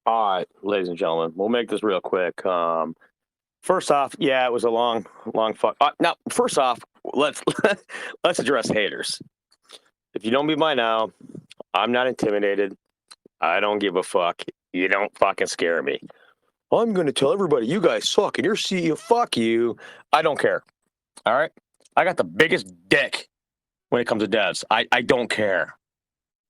All right, ladies and gentlemen, we'll make this real quick. First off, yeah, it was a long fuck. Now, first off, let's let's address haters. If you know me by now, I'm not intimidated. I don't give a fuck. You don't fucking scare me. I'm gonna tell everybody you guys suck and you're CEO. Fuck you. I don't care. All right. I got the biggest dick when it comes to devs. I don't care.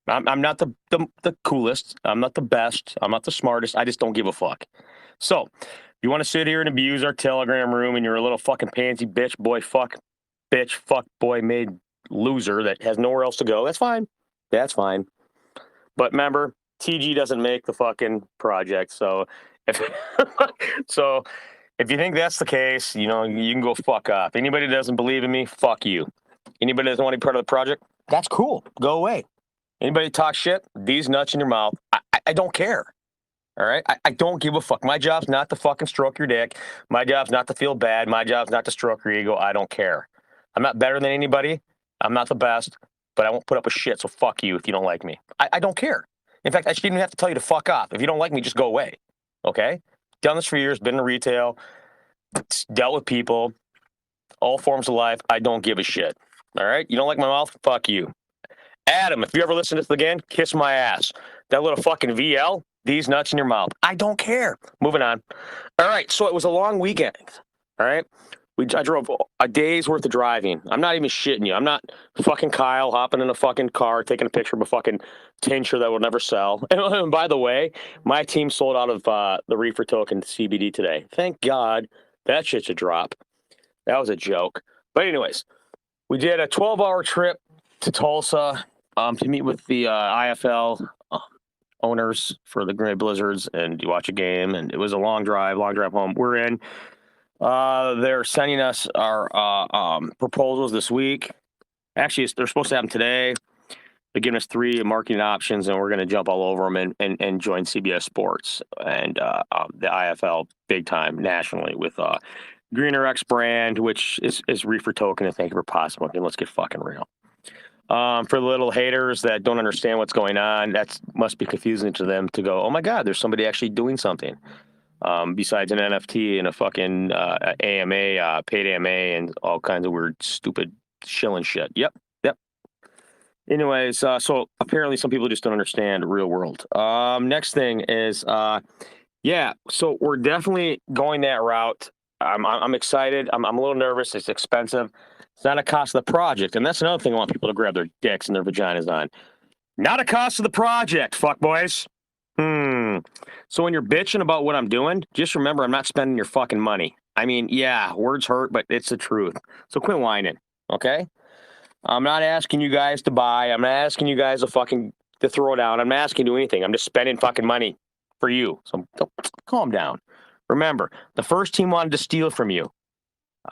I'm not the coolest. I'm not the best. I'm not the smartest. I just don't give a fuck. So, you want to sit here and abuse our Telegram room and you're a little fucking pansy bitch, fuck boy made loser that has nowhere else to go, that's fine. That's fine. But remember, TG doesn't make the fucking project. So, if so if you think that's the case, you can go fuck off. Anybody that doesn't believe in me, fuck you. Anybody that doesn't want to be part of the project, that's cool. Go away. Anybody talk shit, these nuts in your mouth, I don't care. All right? I don't give a fuck. My job's not to fucking stroke your dick. My job's not to feel bad. My job's not to stroke your ego. I don't care. I'm not better than anybody. I'm not the best, but I won't put up with shit, so fuck you if you don't like me. I don't care. In fact, I shouldn't even have to tell you to fuck off. If you don't like me, just go away. Okay? Done this for years, been in retail, dealt with people, all forms of life. I don't give a shit. All right? You don't like my mouth? Fuck you. Adam, if you ever listen to this again, kiss my ass. That little fucking VL, these nuts in your mouth. I don't care. Moving on. All right, so it was a long weekend. All right? I drove a day's worth of driving. I'm not even shitting you. I'm not fucking Kyle hopping in a fucking car, taking a picture of a fucking tincture that will never sell. And by the way, my team sold out of the Reefer token CBD today. Thank God. That shit's a drop. That was a joke. But anyways, we did a 12-hour trip to Tulsa to meet with the IFL owners for the Gray Blizzards and to watch a game. And it was a long drive home. We're in. They're sending us our proposals this week. Actually, they're supposed to have them today. They're giving us 3 marketing options, and we're going to jump all over them and join CBS Sports and the IFL big time nationally with Greener X brand, which is Reefer token. And thank you for possible. And let's get fucking real. For the little haters that don't understand what's going on, that must be confusing to them to go, oh my God, there's somebody actually doing something. Besides an NFT and a fucking AMA, paid AMA, and all kinds of weird, stupid shilling shit. Yep. Anyways, so apparently some people just don't understand real world. Next thing is, so we're definitely going that route. I'm excited. I'm a little nervous. It's expensive. It's not a cost of the project. And that's another thing I want people to grab their dicks and their vaginas on. Not a cost of the project, fuck boys. So when you're bitching about what I'm doing, just remember I'm not spending your fucking money. I mean, yeah, words hurt, but it's the truth. So quit whining, okay? I'm not asking you guys to buy. I'm not asking you guys to throw down. I'm not asking you to do anything. I'm just spending fucking money for you. So calm down. Remember, the first team wanted to steal from you.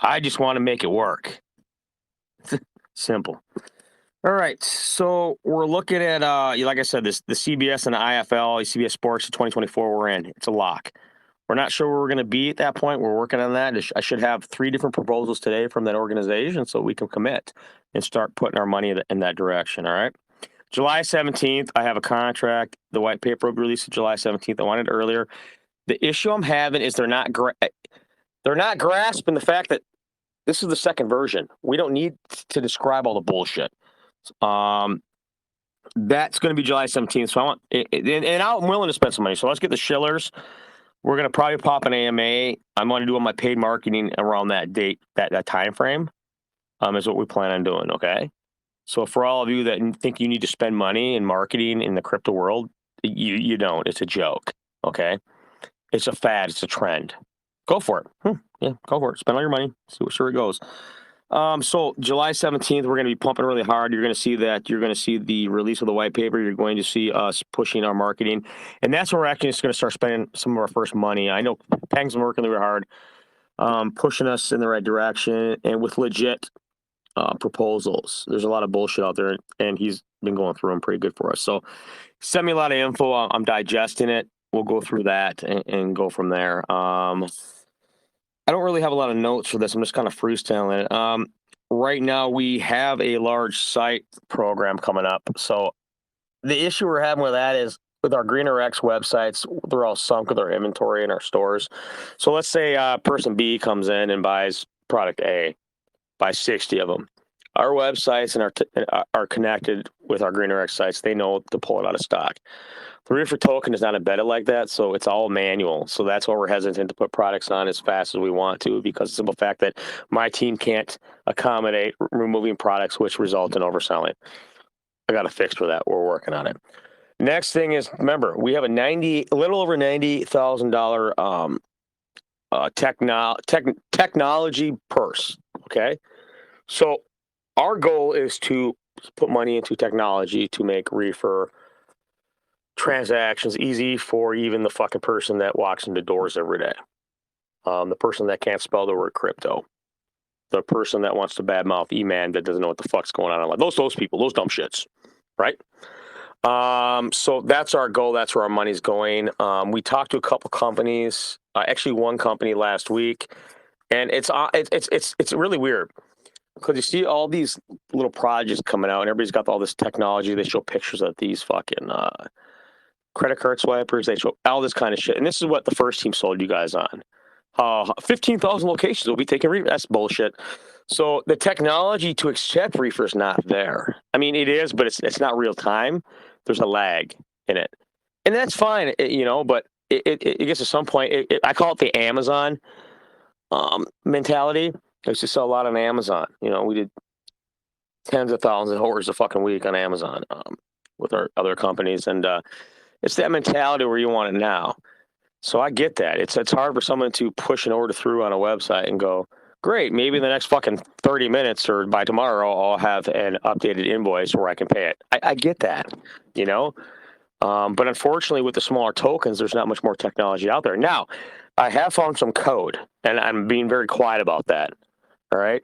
I just want to make it work. Simple. All right, so we're looking at, like I said, the CBS and the IFL, CBS Sports 2024 we're in. It's a lock. We're not sure where we're going to be at that point. We're working on that. I should have 3 different proposals today from that organization so we can commit and start putting our money in that direction, all right? July 17th, I have a contract. The white paper will be released July 17th. I wanted it earlier. The issue I'm having is they're not grasping the fact that this is the second version. We don't need to describe all the bullshit. That's going to be July 17th. So I want, and I'm willing to spend some money. So let's get the shillers. We're going to probably pop an AMA. I'm going to do all my paid marketing around that date, that time frame, is what we plan on doing. Okay. So for all of you that think you need to spend money in marketing in the crypto world, you don't. It's a joke. Okay. It's a fad. It's a trend. Go for it. Yeah, go for it. Spend all your money. See where it goes. So July 17th, we're going to be pumping really hard. You're going to see that. You're going to see the release of the white paper. You're going to see us pushing our marketing. And that's where we're actually just going to start spending some of our first money. I know Peng's been working really hard, pushing us in the right direction and with legit proposals. There's a lot of bullshit out there, and he's been going through them pretty good for us. So send me a lot of info. I'm digesting it. We'll go through that and go from there. I don't really have a lot of notes for this. I'm just kind of freestyling it. Right now, we have a large site program coming up. So the issue we're having with that is with our Greener X websites, they're all sunk with our inventory in our stores. So let's say person B comes in and buys product A, buys 60 of them. Our websites are connected with our Greener X sites. They know to pull it out of stock. The Reefer token is not embedded like that, so it's all manual. So that's why we're hesitant to put products on as fast as we want to, because of the simple fact that my team can't accommodate removing products which result in overselling. I got a fix for that. We're working on it. Next thing is, remember, we have a little over $90,000 technology purse. Okay, so our goal is to put money into technology to make Reefer transactions easy for even the fucking person that walks into doors every day. The person that can't spell the word crypto. The person that wants to badmouth E-Man that doesn't know what the fuck's going on. Like those people, those dumb shits, right? So that's our goal. That's where our money's going. We talked to a couple companies, actually one company last week, and it's really weird because you see all these little projects coming out, and everybody's got all this technology. They show pictures of these fucking credit card swipers. They show all this kind of shit, and this is what the first team sold you guys on. 15,000 locations will be taking Reefer. That's bullshit. So the technology to accept Reefer is not there. I mean, it is, but it's not real time. There's a lag in it, and that's fine, but it gets to some point. I call it the Amazon mentality. I used to sell a lot on Amazon. We did tens of thousands of orders a fucking week on Amazon with our other companies, and it's that mentality where you want it now. So I get that. It's hard for someone to push an order through on a website and go, great, maybe in the next fucking 30 minutes or by tomorrow, I'll have an updated invoice where I can pay it. I get that, but unfortunately with the smaller tokens, there's not much more technology out there. Now, I have found some code, and I'm being very quiet about that, all right?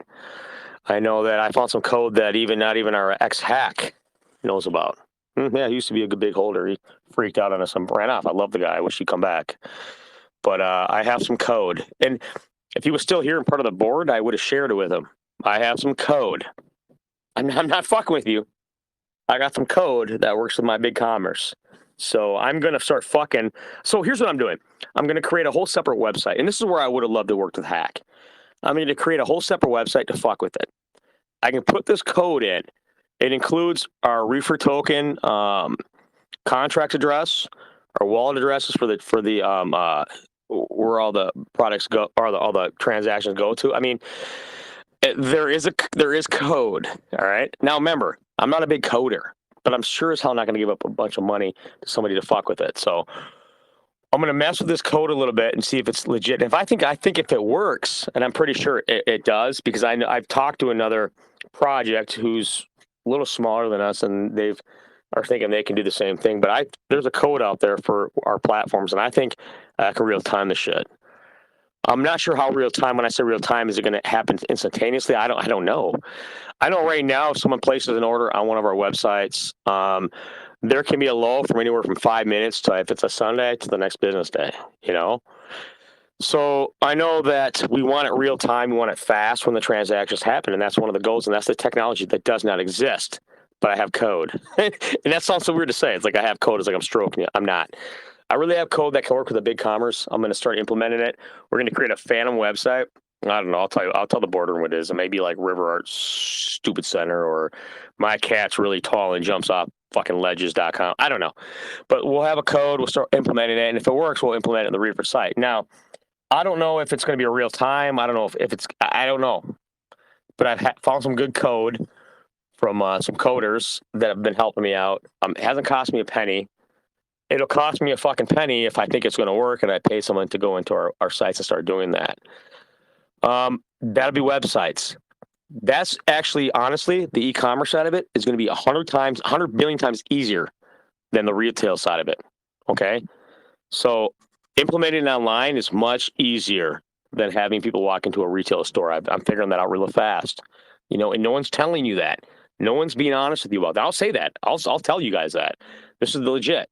I know that I found some code that not even our ex-hack knows about. Yeah, he used to be a good big holder. He freaked out on us and ran off. I love the guy. I wish he'd come back. But I have some code. And if he was still here and part of the board, I would have shared it with him. I have some code. I'm not fucking with you. I got some code that works with my big commerce. So I'm going to start fucking. So here's what I'm doing. I'm going to create a whole separate website. And this is where I would have loved to work with Hack. I'm going to create a whole separate website to fuck with it. I can put this code in. It includes our Reefer token contract address, our wallet addresses for the where all the products go, or all the transactions go to. I mean, there is code. All right. Now remember, I'm not a big coder, but I'm sure as hell not going to give up a bunch of money to somebody to fuck with it. So I'm going to mess with this code a little bit and see if it's legit. And I think if it works, and I'm pretty sure it does, because I've talked to another project who's a little smaller than us, and are thinking they can do the same thing. But there's a code out there for our platforms, and I think I can real time the shit. I'm not sure how real time. When I say real time, is it going to happen instantaneously? I don't know. I know right now, if someone places an order on one of our websites, there can be a lull from anywhere from 5 minutes to, if it's a Sunday, to the next business day. So I know that we want it real time. We want it fast when the transactions happen, and that's one of the goals. And that's the technology that does not exist. But I have code. And that sounds so weird to say. It's like I have code. It's like I'm stroking it. I'm not. I really have code that can work with a big commerce. I'm going to start implementing it. We're going to create a phantom website. I don't know. I'll tell the boardroom what it is. It may be like River Art Stupid Center, or my cat's really tall and jumps off fucking ledges.com. I don't know. But we'll have a code. We'll start implementing it. And if it works, we'll implement it in the Reefer site. Now, I don't know if it's going to be a real time. I don't know if it's, I don't know. But I've found some good code from some coders that have been helping me out. It hasn't cost me a penny. It'll cost me a fucking penny if I think it's going to work and I pay someone to go into our sites and start doing that. That'll be websites. That's actually, honestly, the e-commerce side of it is going to be 100 billion times easier than the retail side of it. Okay? So implementing it online is much easier than having people walk into a retail store. I'm figuring that out real fast. And no one's telling you that. No one's being honest with you about that. I'll say that. I'll tell you guys that. This is the legit.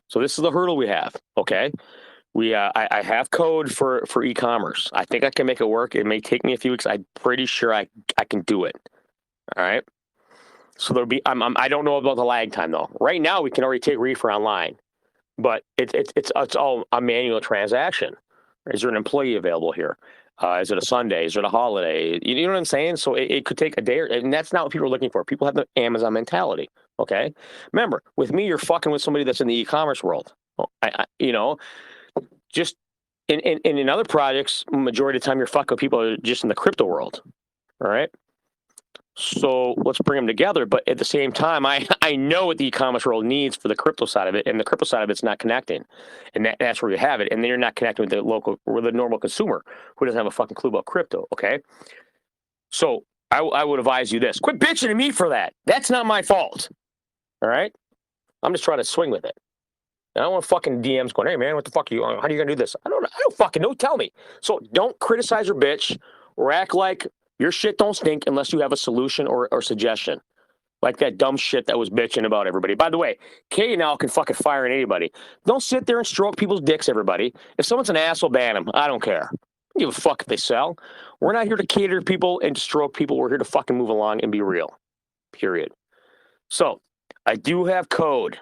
So this is the hurdle we have. Okay. I have code for e-commerce. I think I can make it work. It may take me a few weeks. I'm pretty sure I can do it. All right. So there'll be, I don't know about the lag time though. Right now we can already take Reefer online. but it's all a manual transaction. Is there an employee available here? Is it a Sunday? Is it a holiday? You know what I'm saying? So it could take a day, and that's not what people are looking for. People have the Amazon mentality. Okay, remember, with me, you're fucking with somebody that's in the e-commerce world. Just in other projects, majority of the time you're fucking with people just in the crypto world. All right. So let's bring them together. But at the same time, I know what the e-commerce world needs for the crypto side of it, and the crypto side of it's not connecting, and that's where you have it. And then you're not connecting with the normal consumer who doesn't have a fucking clue about crypto. Okay, so I would advise you this: quit bitching at me for that. That's not my fault. All right, I'm just trying to swing with it. I don't want fucking DMs going, hey man, what the fuck are you? How are you gonna do this? I don't fucking know. Tell me. So don't criticize or bitch or act like your shit don't stink unless you have a solution or suggestion. Like that dumb shit that was bitching about everybody. By the way, Katie now can fucking fire at anybody. Don't sit there and stroke people's dicks, everybody. If someone's an asshole, ban them. I don't care. I don't give a fuck if they sell. We're not here to cater to people and to stroke people. We're here to fucking move along and be real. Period. So I do have code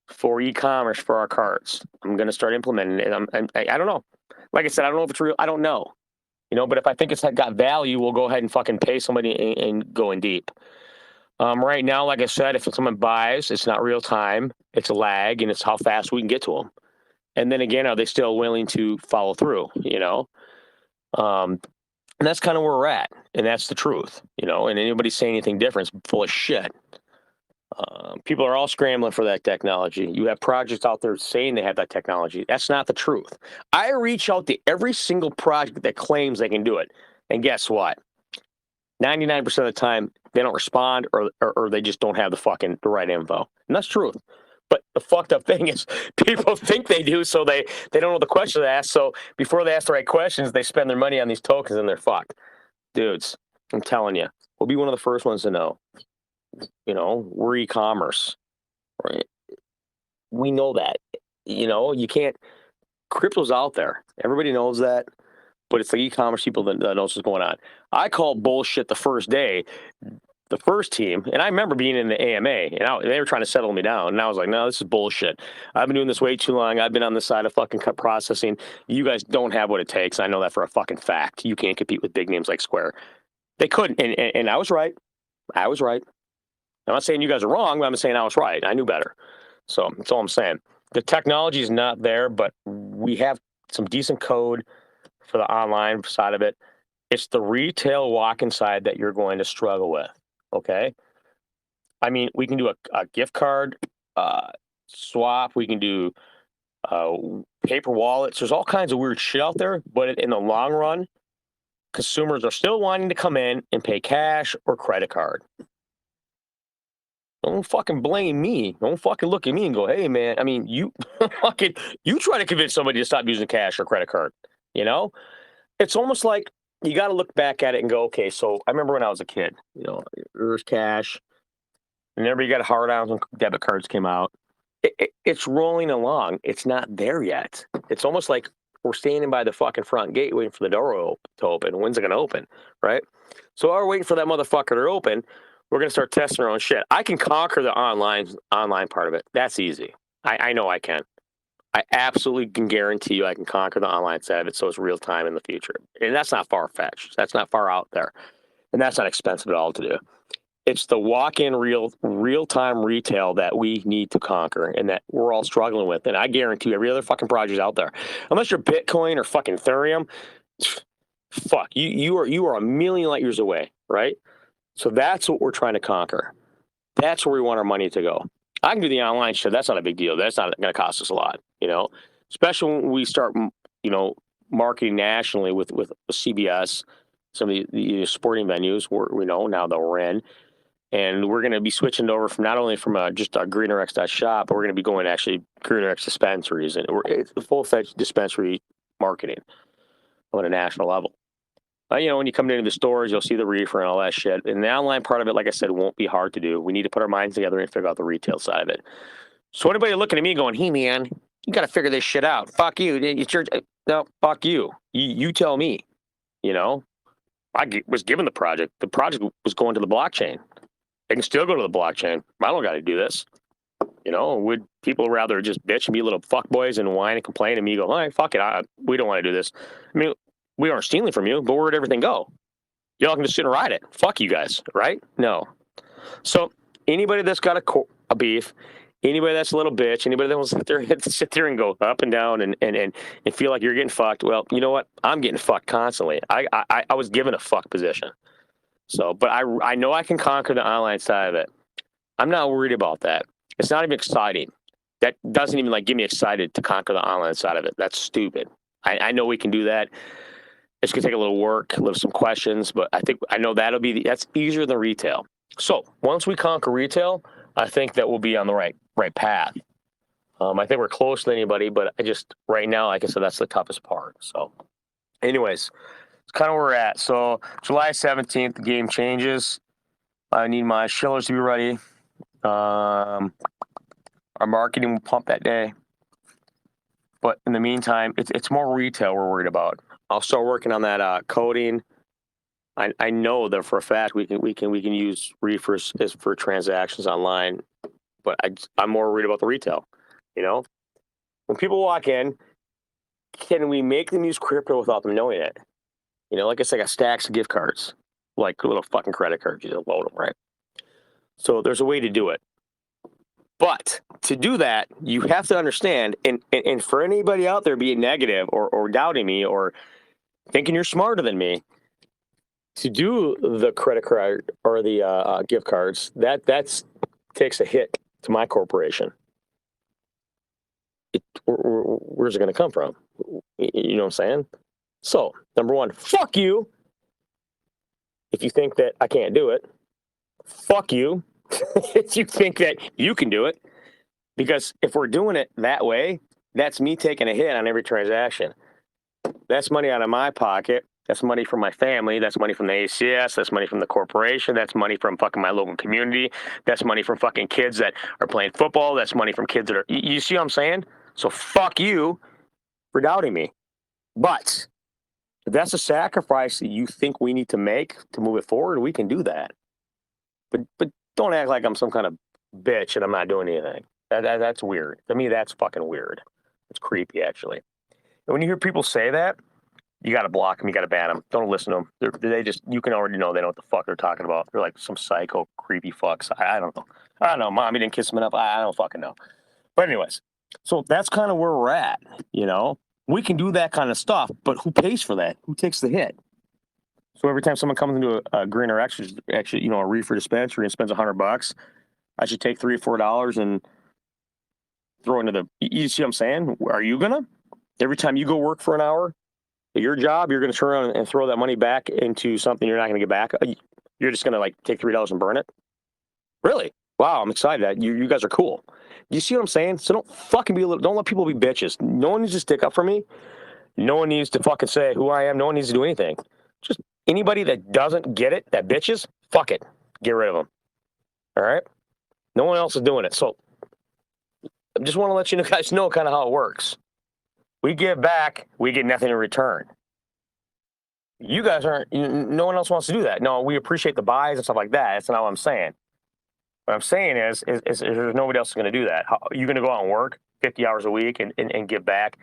for e-commerce for our cards. I'm going to start implementing it. I don't know. Like I said, I don't know if it's real. I don't know. But if I think it's got value, we'll go ahead and fucking pay somebody and go in deep. Right now, like I said, if someone buys, it's not real time. It's a lag, and it's how fast we can get to them. And then again, are they still willing to follow through? And that's kind of where we're at, and that's the truth. And anybody saying anything different is full of shit. People are all scrambling for that technology. You have projects out there saying they have that technology. That's not the truth. I reach out to every single project that claims they can do it. And guess what? 99% of the time, they don't respond or they just don't have the right info. And that's truth. But the fucked up thing is people think they do, so they don't know the question to ask. So before they ask the right questions, they spend their money on these tokens and they're fucked. Dudes, I'm telling you, we'll be one of the first ones to know. We're e-commerce, right? We know that. You can't. Crypto's out there. Everybody knows that, but it's the e-commerce people that knows what's going on. I call bullshit the first day, the first team, and I remember being in the AMA, and they were trying to settle me down, and I was like, no, this is bullshit. I've been doing this way too long. I've been on the side of fucking cut processing. You guys don't have what it takes. I know that for a fucking fact. You can't compete with big names like Square. They couldn't, and I was right. I was right. I'm not saying you guys are wrong, but I'm saying I was right. I knew better. So that's all I'm saying. The technology is not there, but we have some decent code for the online side of it. It's the retail walk-in side that you're going to struggle with, okay? I mean, we can do a gift card swap. We can do paper wallets. There's all kinds of weird shit out there, but in the long run, consumers are still wanting to come in and pay cash or credit card. Don't fucking blame me. Don't fucking look at me and go, hey, man, I mean, you try to convince somebody to stop using cash or credit card, It's almost like you got to look back at it and go, okay, so I remember when I was a kid, there's cash, and everybody got hard-ons when debit cards came out. It's rolling along. It's not there yet. It's almost like we're standing by the fucking front gate waiting for the door to open. When's it going to open, right? So while we're waiting for that motherfucker to open, we're going to start testing our own shit. I can conquer the online part of it. That's easy. I know I can. I absolutely can guarantee you I can conquer the online side of it so it's real time in the future. And that's not far-fetched. That's not far out there. And that's not expensive at all to do. It's the walk-in real-time retail that we need to conquer and that we're all struggling with. And I guarantee you every other fucking project out there, unless you're Bitcoin or fucking Ethereum, fuck, you are a million light years away, right? So that's what we're trying to conquer. That's where we want our money to go. I can do the online shit. That's not a big deal. That's not going to cost us a lot, especially when we start, marketing nationally with CBS, some of the sporting venues we know now that we're in. And we're going to be switching over from not only from just a GreenerX.shop, but we're going to be going to actually GreenerX dispensaries. And it's the full-fledged dispensary marketing on a national level. When you come into the stores, you'll see the Reefer and all that shit. And the online part of it, like I said, won't be hard to do. We need to put our minds together and figure out the retail side of it. So anybody looking at me going, hey, man, you got to figure this shit out. Fuck you. No, fuck you. You tell me. I was given the project. The project was going to the blockchain. They can still go to the blockchain. I don't got to do this. You know, would people rather just bitch and be little fuckboys and whine and complain and me go, all right, fuck it, we don't want to do this. I mean, we aren't stealing from you, but where'd everything go? Y'all can just sit and ride it. Fuck you guys, right? No. So anybody that's got a beef, anybody that's a little bitch, anybody that wants to sit there and go up and down and feel like you're getting fucked, well, you know what? I'm getting fucked constantly. I was given a fuck position. So, but I know I can conquer the online side of it. I'm not worried about that. It's not even exciting. That doesn't even like get me excited to conquer the online side of it. That's stupid. I know we can do that. It's gonna take a little work, some questions, but I know that's easier than retail. So once we conquer retail, I think that we'll be on the right path. I think we're close to anybody, but right now, like I said, that's the toughest part. So, anyways, it's kind of where we're at. So July 17th, the game changes. I need my shillers to be ready. Our marketing will pump that day. But in the meantime, it's more retail we're worried about. I'll start working on that coding. I know that for a fact we can use Reefers for transactions online, but I'm more worried about the retail. You know, when people walk in, can we make them use crypto without them knowing it? You know, like I got stacks of gift cards, like little fucking credit cards. You just load them, right? So there's a way to do it. But to do that, you have to understand, and for anybody out there being negative or doubting me or thinking you're smarter than me, to do the credit card or the gift cards, that's takes a hit to my corporation. Where's it going to come from? You know what I'm saying? So, number one, fuck you. If you think that I can't do it, fuck you. If you think that you can do it. Because if we're doing it that way, that's me taking a hit on every transaction. That's money out of my pocket. That's money from my family. That's money from the ACS. That's money from the corporation. That's money from fucking my local community. That's money from fucking kids that are playing football. That's money from kids that are... You see what I'm saying? So fuck you for doubting me. But if that's a sacrifice that you think we need to make to move it forward, we can do that. But don't act like I'm some kind of bitch and I'm not doing anything. That's weird. To me, that's fucking weird. It's creepy, actually. And when you hear people say that, you got to block them. You got to ban them. Don't listen to them. You can already know they know what the fuck they're talking about. They're like some psycho, creepy fucks. I don't know. I don't know. Mommy didn't kiss him enough. I don't fucking know. But anyways, so that's kind of where we're at, you know? We can do that kind of stuff, but who pays for that? Who takes the hit? So every time someone comes into a green or actually, you know, a reefer dispensary and spends $100, I should take $3 or $4 and throw into the... You see what I'm saying? Are you gonna? Every time you go work for an hour at your job, you're gonna turn around and throw that money back into something you're not gonna get back? You're just gonna like take $3 and burn it? Really? Wow, I'm excited. You guys are cool. You see what I'm saying? So don't let people be bitches. No one needs to stick up for me. No one needs to fucking say who I am. No one needs to do anything. Just anybody that doesn't get it, that bitches, fuck it. Get rid of them. All right? No one else is doing it. So I just want to let you guys know kind of how it works. We give back, we get nothing in return. You guys aren't, no one else wants to do that. No, we appreciate the buys and stuff like that. That's not what I'm saying. What I'm saying is there's nobody else going to do that. You're going to go out and work 50 hours a week and give back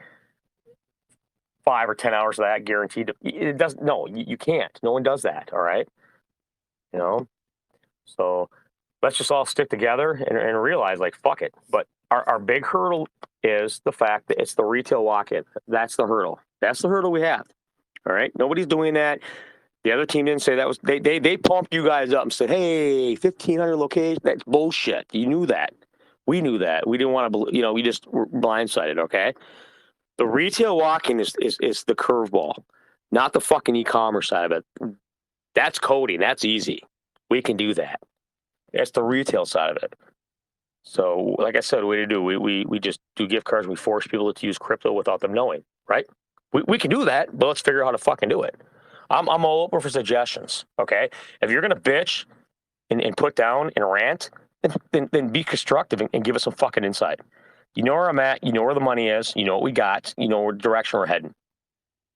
5 or 10 hours of that guaranteed. It doesn't. No, you can't. No one does that. All right. You know. So let's just all stick together and realize, like, fuck it. But our big hurdle is the fact that it's the retail walk-in. That's the hurdle. That's the hurdle we have. All right. Nobody's doing that. The other team didn't say that was they pumped you guys up and said, hey, 1,500 locations. That's bullshit. You knew that. We knew that. We didn't want to, you know, we just were blindsided, okay? The retail walk-in is the curveball, not the fucking e-commerce side of it. That's coding. That's easy. We can do that. That's the retail side of it. So, like I said, what do we just do gift cards. We force people to use crypto without them knowing, right? We can do that, but let's figure out how to fucking do it. I'm all open for suggestions, okay? If you're going to bitch and put down and rant, then be constructive and give us some fucking insight. You know where I'm at. You know where the money is. You know what we got. You know what direction we're heading.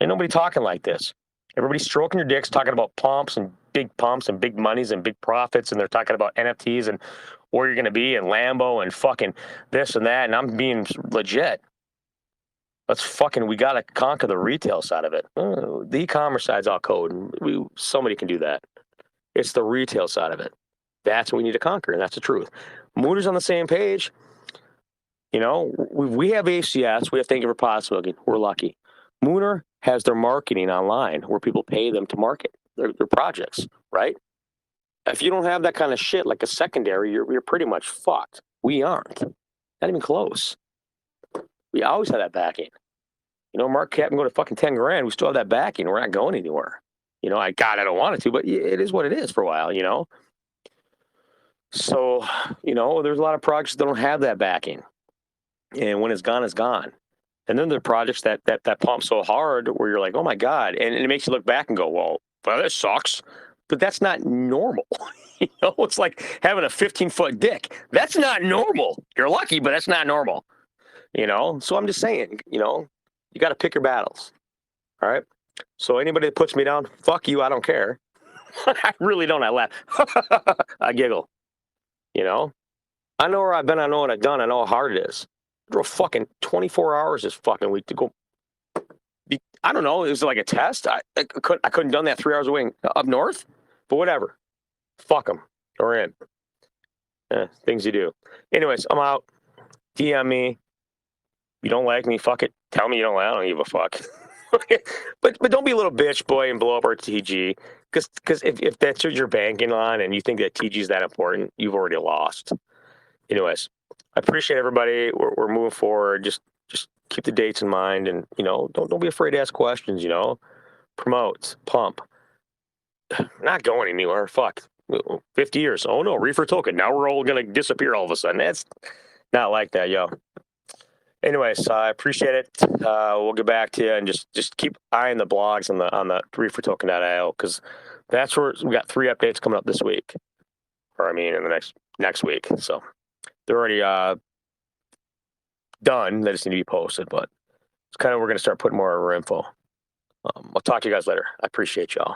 Ain't nobody talking like this. Everybody's stroking your dicks, talking about pumps and big monies and big profits, and they're talking about NFTs and where you're going to be in Lambo and fucking this and that. And I'm being legit. We got to conquer the retail side of it. The e-commerce side's all code, and somebody can do that. It's the retail side of it. That's what we need to conquer, and that's the truth. Mooner's on the same page. You know, we have ACS. We have Thank You for Pot Smoking. We're lucky. Mooner has their marketing online where people pay them to market their projects, right? If you don't have that kind of shit like a secondary, you're pretty much fucked. We aren't. Not even close. We always have that backing. You know, Mark Cap can go to fucking 10 grand. We still have that backing. We're not going anywhere. You know, I don't want it to, but it is what it is for a while, you know? So, you know, there's a lot of projects that don't have that backing. And when it's gone, it's gone. And then there are projects that pump so hard where you're like, oh my God. And it makes you look back and go, well, this sucks. But that's not normal. You know, it's like having a 15-foot dick. That's not normal. You're lucky, but that's not normal. You know? So I'm just saying, you know, you got to pick your battles. All right? So anybody that puts me down, fuck you, I don't care. I really don't. I laugh. I giggle. You know? I know where I've been. I know what I've done. I know how hard it is. I drove fucking 24 hours this fucking week to go. I don't know. It was like a test. I couldn't have done that 3 hours away up north. But whatever. Fuck them. We're in. Things you do. Anyways, I'm out. DM me. You don't like me, fuck it. Tell me you don't like me. I don't give a fuck. but don't be a little bitch boy and blow up our TG. Because if that's what you're banking on and you think that TG is that important, you've already lost. Anyways, I appreciate everybody. We're moving forward. Just keep the dates in mind, and you know, don't be afraid to ask questions. You know, promote, pump. Not going anywhere. Fuck. 50 years. Oh no, Reefer token. Now we're all gonna disappear all of a sudden. That's not like that, yo. Anyways, I appreciate it. We'll get back to you and just keep eyeing the blogs on the reefertoken.io because that's where we got 3 updates coming up this week, or I mean in the next week. So they're already done. They just need to be posted, but it's kind of we're going to start putting more of our info. I'll talk to you guys later. I appreciate y'all.